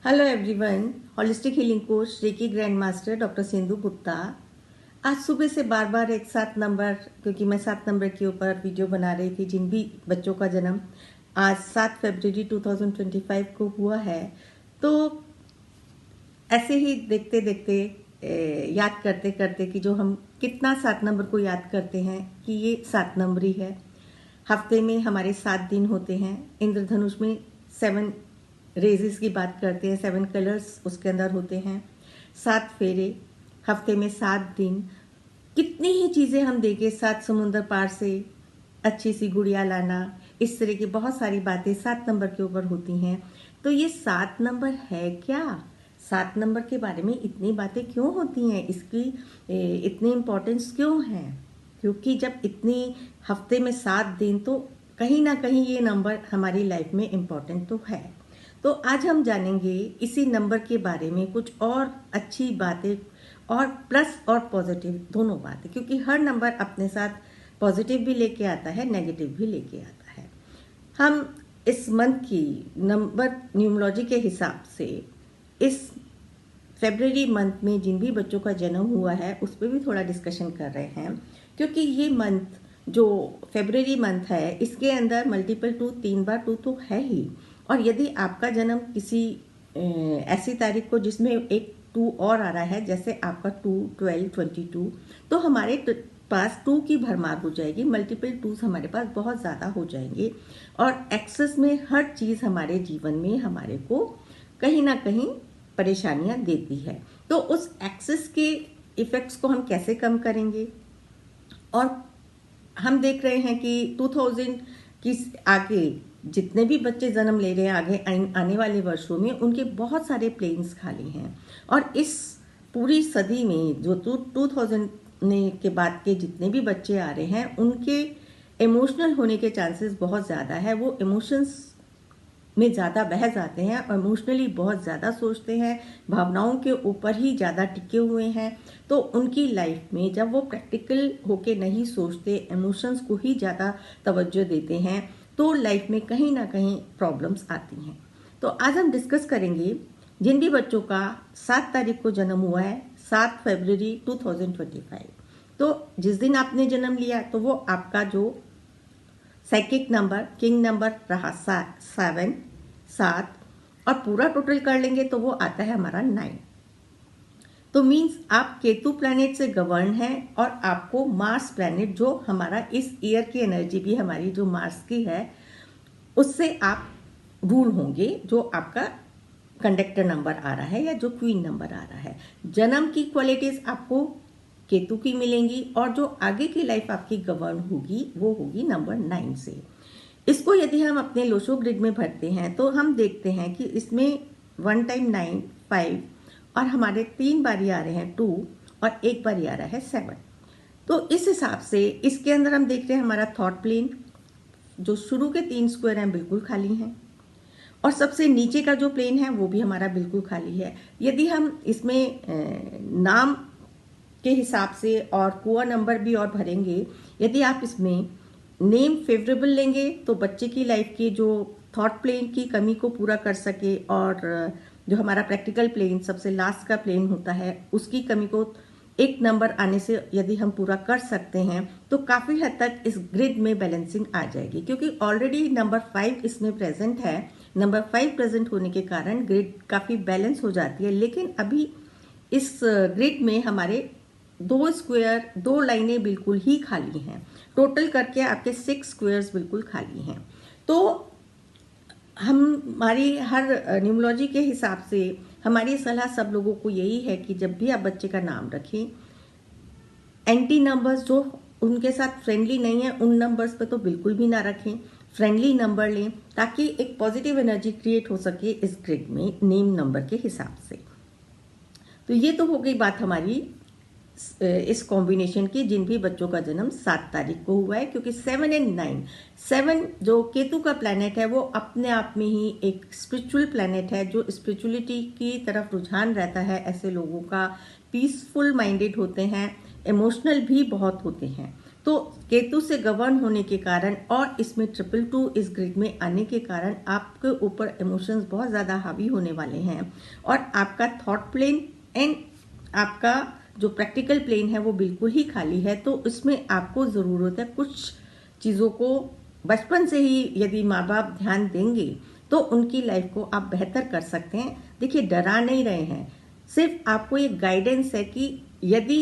Hello everyone, holistic healing coach reiki grand master doctor Sindhu Gupta. आज सुबह से बार बार एक 7 नंबर, क्योंकि मैं 7 नंबर के ऊपर वीडियो बना रही थी। जिन भी बच्चों का जन्म आज 7 फरवरी 2025 को हुआ है, तो ऐसे ही देखते देखते याद करते करते कि जो हम कितना 7 नंबर को याद करते हैं कि ये 7 नंबरी है। हफ्ते में हमारे 7 दिन होते हैं। इंद्रधनुष में 7 रेजेस की बात करते हैं, 7 कलर्स उसके अंदर होते हैं। 7 फेरे, हफ्ते में 7 दिन। कितनी ही चीज़ें हम देखें, 7 समुंदर पार से अच्छी सी गुड़िया लाना, इस तरह की बहुत सारी बातें 7 नंबर के ऊपर होती हैं। तो ये 7 नंबर है क्या? 7 नंबर के बारे में इतनी बातें क्यों होती हैं? इसकी इतनी इम्पोर्टेंस क्यों है? क्योंकि जब इतनी हफ्ते में 7 दिन, तो कहीं ना कहीं ये नंबर हमारी लाइफ में इम्पोर्टेंट तो है। तो आज हम जानेंगे इसी नंबर के बारे में कुछ और अच्छी बातें, और प्लस और पॉजिटिव दोनों बातें, क्योंकि हर नंबर अपने साथ पॉजिटिव भी लेके आता है, नेगेटिव भी लेके आता है। हम इस मंथ की नंबर न्यूमरोलॉजी के हिसाब से इस फरवरी मंथ में जिन भी बच्चों का जन्म हुआ है उस पर भी थोड़ा डिस्कशन कर रहे हैं, क्योंकि ये मंथ जो फरवरी मंथ है इसके अंदर मल्टीपल 2, 3 बार 2 तो है ही। और यदि आपका जन्म किसी ऐसी तारीख को जिसमें एक 2 और आ रहा है, जैसे आपका 2, 12, 22, तो हमारे पास 2 की भरमार हो जाएगी। मल्टीपल 2s हमारे पास बहुत ज़्यादा हो जाएंगे, और एक्सेस में हर चीज़ हमारे जीवन में हमारे को कहीं ना कहीं परेशानियां देती है। तो उस एक्सेस के इफ़ेक्ट्स को हम कैसे कम करेंगे? और हम देख रहे हैं कि 2000 की आगे जितने भी बच्चे जन्म ले रहे हैं आगे आने वाले वर्षों में, उनके बहुत सारे प्लेन्स खाली हैं। और इस पूरी सदी में जो 2000 के बाद के जितने भी बच्चे आ रहे हैं, उनके इमोशनल होने के चांसेस बहुत ज़्यादा है। वो इमोशंस में ज़्यादा बह जाते हैं और इमोशनली बहुत ज़्यादा सोचते हैं, भावनाओं के ऊपर ही ज़्यादा टिके हुए हैं। तो उनकी लाइफ में जब वो प्रैक्टिकल होके नहीं सोचते, इमोशंस को ही ज़्यादा तवज्जो देते हैं, तो लाइफ में कहीं ना कहीं प्रॉब्लम्स आती हैं। तो आज हम डिस्कस करेंगे जिन भी बच्चों का 7 तारीख को जन्म हुआ है, 7 फरवरी 2025। तो जिस दिन आपने जन्म लिया, तो वो आपका जो साइकिक नंबर, किंग नंबर रहा 7, और पूरा टोटल कर लेंगे तो वो आता है हमारा 9। तो मीन्स आप केतु प्लैनेट से गवर्न हैं, और आपको मार्स प्लैनेट, जो हमारा इस ईयर की एनर्जी भी हमारी जो मार्स की है, उससे आप रूल होंगे। जो आपका कंडक्टर नंबर आ रहा है या जो क्वीन नंबर आ रहा है, जन्म की क्वालिटीज आपको केतु की मिलेंगी, और जो आगे की लाइफ आपकी गवर्न होगी वो होगी नंबर 9 से। इसको यदि हम अपने लोशो ग्रिड में भरते हैं तो हम देखते हैं कि इसमें 1 टाइम 9, 5, और हमारे 3 बारी आ रहे हैं 2, और 1 बारी आ रहा है 7। तो इस हिसाब से इसके अंदर हम देखते हैं हमारा थॉट प्लेन, जो शुरू के 3 स्क्वायर हैं बिल्कुल खाली हैं, और सबसे नीचे का जो प्लेन है वो भी हमारा बिल्कुल खाली है। यदि हम इसमें नाम के हिसाब से और पुअर नंबर भी और भरेंगे, यदि आप इसमें नेम फेवरेबल लेंगे तो बच्चे की लाइफ की जो थॉट प्लेन की कमी को पूरा कर सके, और जो हमारा प्रैक्टिकल प्लेन सबसे लास्ट का प्लेन होता है उसकी कमी को एक नंबर आने से यदि हम पूरा कर सकते हैं, तो काफ़ी हद तक इस ग्रिड में बैलेंसिंग आ जाएगी। क्योंकि ऑलरेडी नंबर 5 इसमें प्रेजेंट है। नंबर 5 प्रेजेंट होने के कारण ग्रिड काफ़ी बैलेंस हो जाती है। लेकिन अभी इस ग्रिड में हमारे 2 स्क्वायर, 2 लाइनें बिल्कुल ही खाली हैं। टोटल करके आपके 6 स्क्वायर्स बिल्कुल खाली हैं। तो हमारी हर न्यूमरोलॉजी के हिसाब से हमारी सलाह सब लोगों को यही है कि जब भी आप बच्चे का नाम रखें, एंटी नंबर्स जो उनके साथ फ्रेंडली नहीं है उन नंबर्स पे तो बिल्कुल भी ना रखें। फ्रेंडली नंबर लें, ताकि एक पॉजिटिव एनर्जी क्रिएट हो सके इस ग्रिड में नेम नंबर के हिसाब से। तो ये तो हो गई बात हमारी इस कॉम्बिनेशन की जिन भी बच्चों का जन्म 7 तारीख को हुआ है। क्योंकि 7 और 9, 7 जो केतु का प्लैनेट है वो अपने आप में ही एक स्पिरिचुअल प्लैनेट है, जो स्पिरिचुअलिटी की तरफ रुझान रहता है। ऐसे लोगों का पीसफुल माइंडेड होते हैं, इमोशनल भी बहुत होते हैं। तो केतु से गवर्न होने के कारण और इसमें 222 इस ग्रिड में आने के कारण आपके ऊपर इमोशंस बहुत ज़्यादा हावी होने वाले हैं और आपका थॉट प्लेन एंड आपका जो प्रैक्टिकल प्लेन है वो बिल्कुल ही खाली है। तो इसमें आपको ज़रूरत है कुछ चीज़ों को बचपन से ही यदि माँ बाप ध्यान देंगे तो उनकी लाइफ को आप बेहतर कर सकते हैं। देखिए, डरा नहीं रहे हैं, सिर्फ आपको एक गाइडेंस है कि यदि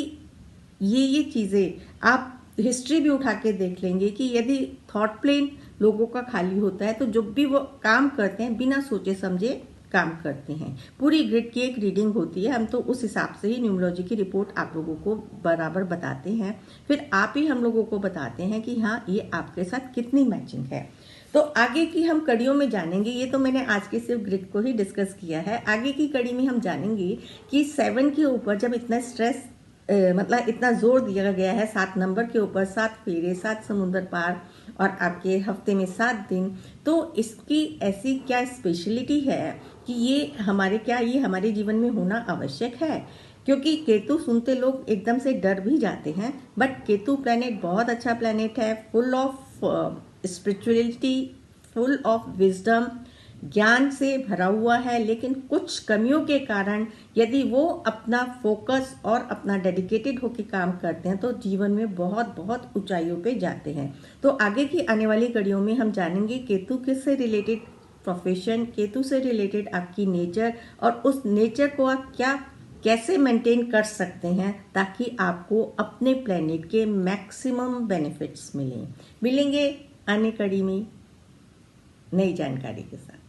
ये चीज़ें आप हिस्ट्री भी उठा के देख लेंगे कि यदि थॉट प्लेन लोगों का खाली होता है तो जब भी वो काम करते हैं बिना सोचे समझे काम करते हैं। पूरी ग्रिड की एक रीडिंग होती है, हम तो उस हिसाब से ही न्यूमरोलॉजी की रिपोर्ट आप लोगों को बराबर बताते हैं, फिर आप ही हम लोगों को बताते हैं कि हाँ ये आपके साथ कितनी मैचिंग है। तो आगे की हम कड़ियों में जानेंगे, ये तो मैंने आज के सिर्फ ग्रिड को ही डिस्कस किया है। आगे की कड़ी में हम जानेंगे कि 7 के ऊपर जब इतना स्ट्रेस मतलब इतना जोर दिया गया है 7 नंबर के ऊपर, 7 फेरे, 7 समुंदर पार और आपके हफ्ते में 7 दिन, तो इसकी ऐसी क्या स्पेशलिटी है कि ये हमारे जीवन में होना आवश्यक है। क्योंकि केतु सुनते लोग एकदम से डर भी जाते हैं, बट केतु प्लैनेट बहुत अच्छा प्लैनेट है, full of spirituality, full of wisdom, ज्ञान से भरा हुआ है। लेकिन कुछ कमियों के कारण यदि वो अपना फोकस और अपना डेडिकेटेड होकर काम करते हैं तो जीवन में बहुत बहुत ऊंचाइयों पे जाते हैं। तो आगे की आने वाली कड़ियों में हम जानेंगे केतु किससे रिलेटेड प्रोफेशन, केतु से रिलेटेड आपकी नेचर और उस नेचर को आप कैसे मेंटेन कर सकते हैं ताकि आपको अपने प्लेनेट के मैक्सिमम बेनिफिट्स मिलेंगे आने कड़ी में नई जानकारी के साथ।